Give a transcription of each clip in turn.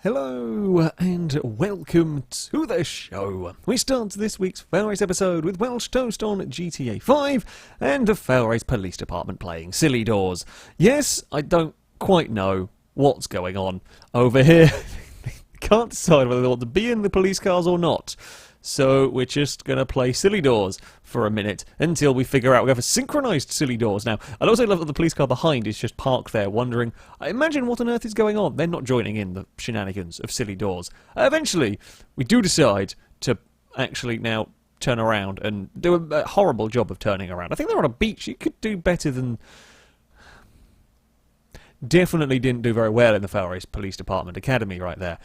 Hello and welcome to the show. We start this week's FailRace episode with Welsh Toast on GTA 5 and the FailRace Police Department playing Silly Doors. Yes, I don't quite know what's going on over here. Can't decide whether they want to be in the police cars or not. So we're just going to play Silly Doors for a minute until we figure out we have a synchronised Silly Doors. Now, I also love that the police car behind is just parked there wondering, I imagine what on earth is going on. They're not joining in the shenanigans of Silly Doors. Eventually, we do decide to actually now turn around and do a horrible job of turning around. I think they're on a beach. You could do better than... Definitely didn't do very well in the FailRace Police Department Academy right there.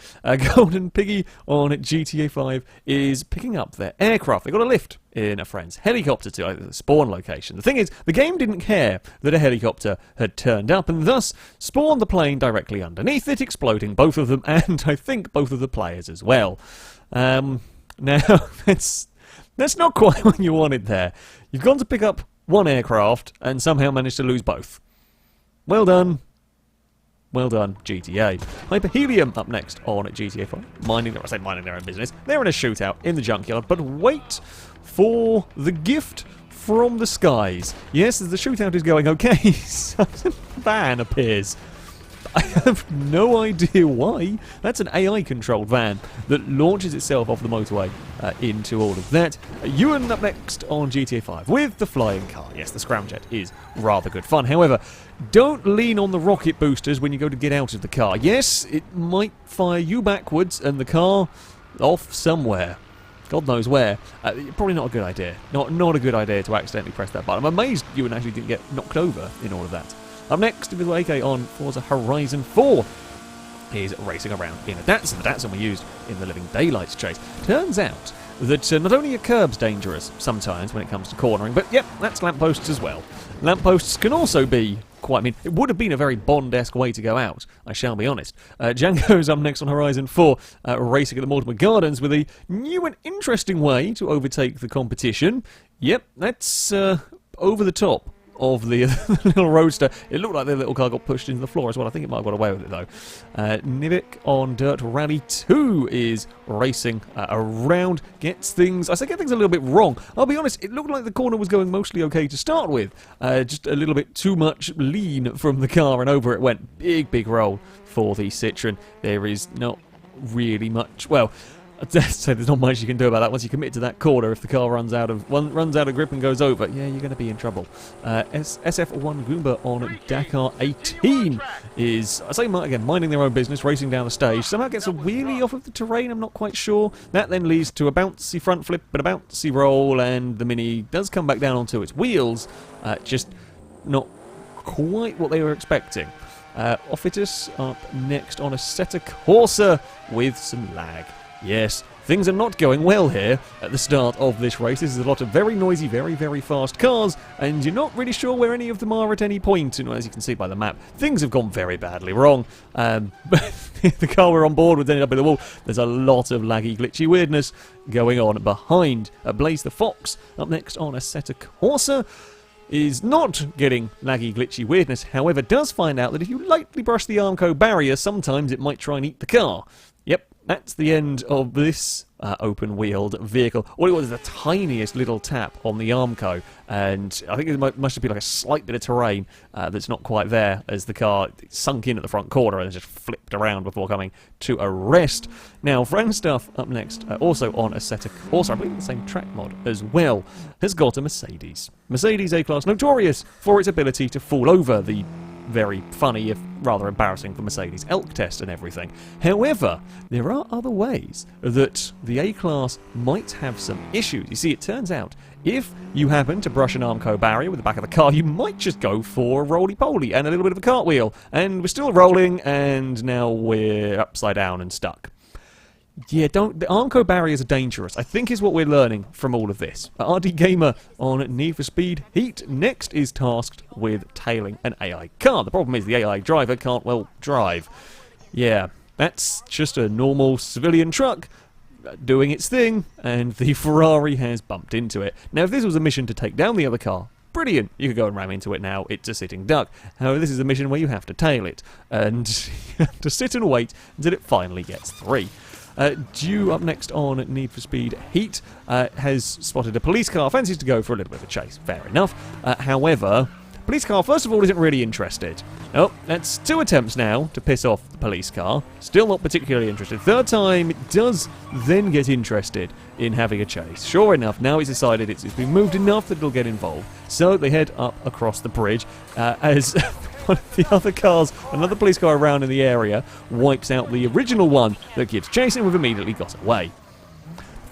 Golden Piggy on GTA 5 is picking up their aircraft. They got a lift in a friend's helicopter to the spawn location. The thing is, the game didn't care that a helicopter had turned up and thus spawned the plane directly underneath it, exploding both of them and I think both of the players as well. Now, that's not quite what you wanted there. You've gone to pick up one aircraft and somehow managed to lose both. Well done. Well done, GTA. Hyperhelium up next on GTA 5. I said minding their own business. They're in a shootout in the junkyard, but wait for the gift from the skies. Yes, the shootout is going okay. Such a van appears. I have no idea why. That's an AI-controlled van that launches itself off the motorway into all of that. Ewan up next on GTA 5 with the flying car. Yes, the Scramjet is rather good fun. However, don't lean on the rocket boosters when you go to get out of the car. Yes, it might fire you backwards and the car off somewhere. God knows where. Probably not a good idea. Not a good idea to accidentally press that button. I'm amazed Ewan actually didn't get knocked over in all of that. Up next, with AK on Forza Horizon 4, is racing around in a Datsun. The Datsun we used in the Living Daylights chase. Turns out that not only are curbs dangerous sometimes when it comes to cornering, but yep, that's lampposts as well. Lampposts can also be quite mean. It would have been a very Bond-esque way to go out, I shall be honest. Django's up next on Horizon 4, racing at the Mortimer Gardens with a new and interesting way to overtake the competition. Yep, that's over the top of the little roadster. It looked like the little car got pushed into the floor as well. I think it might have got away with it though. Nivik on Dirt Rally 2 is racing around, gets things a little bit wrong. I'll be honest, it looked like the corner was going mostly okay to start with. Just a little bit too much lean from the car and over it went. Big roll for the Citroen. There is not really much, well, so there's not much you can do about that once you commit to that corner. If the car runs out of grip and goes over, yeah, you're going to be in trouble. SF1 Goomba on Dakar 18 is, I say again, minding their own business, racing down the stage. Somehow gets a wheelie off of the terrain, I'm not quite sure. That then leads to a bouncy front flip, but a bouncy roll, and the Mini does come back down onto its wheels. Just not quite what they were expecting. Offitus up next on Assetto Corsa with some lag. Yes, things are not going well here at the start of this race. This is a lot of very noisy, very fast cars, and you're not really sure where any of them are at any point. And as you can see by the map, things have gone very badly wrong. The car we're on board with ended up in the wall. There's a lot of laggy, glitchy weirdness going on behind. Blaze the Fox up next on Assetto Corsa is not getting laggy, glitchy weirdness, however, does find out that if you lightly brush the Armco barrier, sometimes it might try and eat the car. Yep, that's the end of this open-wheeled vehicle. All it was is the tiniest little tap on the Armco, and I think it must be like a slight bit of terrain that's not quite there as the car sunk in at the front corner and just flipped around before coming to a rest. Now, Friend Stuff up next, also on Assetto Corsa, I believe the same track mod as well, has got a Mercedes. Mercedes A-Class, notorious for its ability to fall over the very funny, if rather embarrassing for Mercedes, elk test and everything. However, there are other ways that the A-Class might have some issues. You see, it turns out, if you happen to brush an Armco barrier with the back of the car, you might just go for a roly-poly and a little bit of a cartwheel. And we're still rolling, and now we're upside down and stuck. Yeah, the Armco barriers are dangerous, I think is what we're learning from all of this. RD Gamer on Need for Speed Heat next is tasked with tailing an AI car. The problem is the AI driver can't, well, drive. Yeah, that's just a normal civilian truck doing its thing, and the Ferrari has bumped into it. Now, if this was a mission to take down the other car, Brilliant. You could go and ram into it now. It's a sitting duck. However, this is a mission where you have to tail it. And you have to sit and wait until it finally gets 3. Due up next on Need for Speed Heat has spotted a police car, fancies to go for a little bit of a chase. Fair enough. However, police car, first of all, isn't really interested. Oh, that's 2 attempts now to piss off the police car. Still not particularly interested. Third time, it does then get interested in having a chase. Sure enough, now it's decided it's been moved enough that it'll get involved. So they head up across the bridge as one of the other cars, another police car around in the area, wipes out the original one that keeps chasing. We've immediately got away.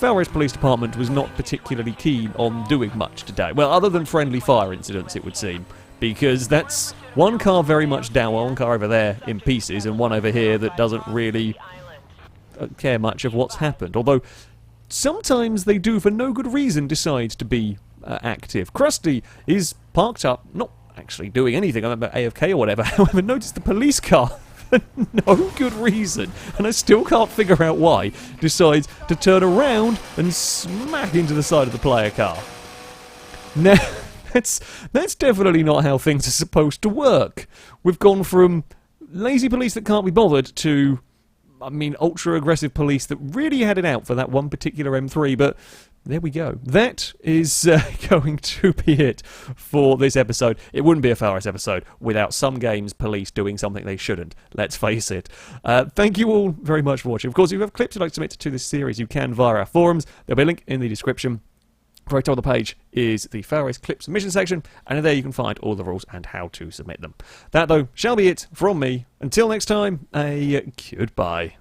FailRace Police Department was not particularly keen on doing much today. Well, other than friendly fire incidents, it would seem. Because that's one car very much down, one car over there in pieces, and one over here that doesn't really care much of what's happened. Although, sometimes they do, for no good reason, decide to be active. Krusty is parked up, not actually doing anything, I'm about AFK or whatever, however, notice the police car, for no good reason, and I still can't figure out why, decides to turn around and smack into the side of the player car. Now, that's definitely not how things are supposed to work. We've gone from lazy police that can't be bothered to, I mean, ultra-aggressive police that really had it out for that one particular M3, but there we go. That is going to be it for this episode. It wouldn't be a FailRace episode without some games police doing something they shouldn't, let's face it. Thank you all very much for watching. Of course, if you have clips you'd like to submit to this series, you can via our forums. There'll be a link in the description. Right top of the page is the FailRace clip submission section, and there you can find all the rules and how to submit them. That, though, shall be it from me. Until next time, a goodbye.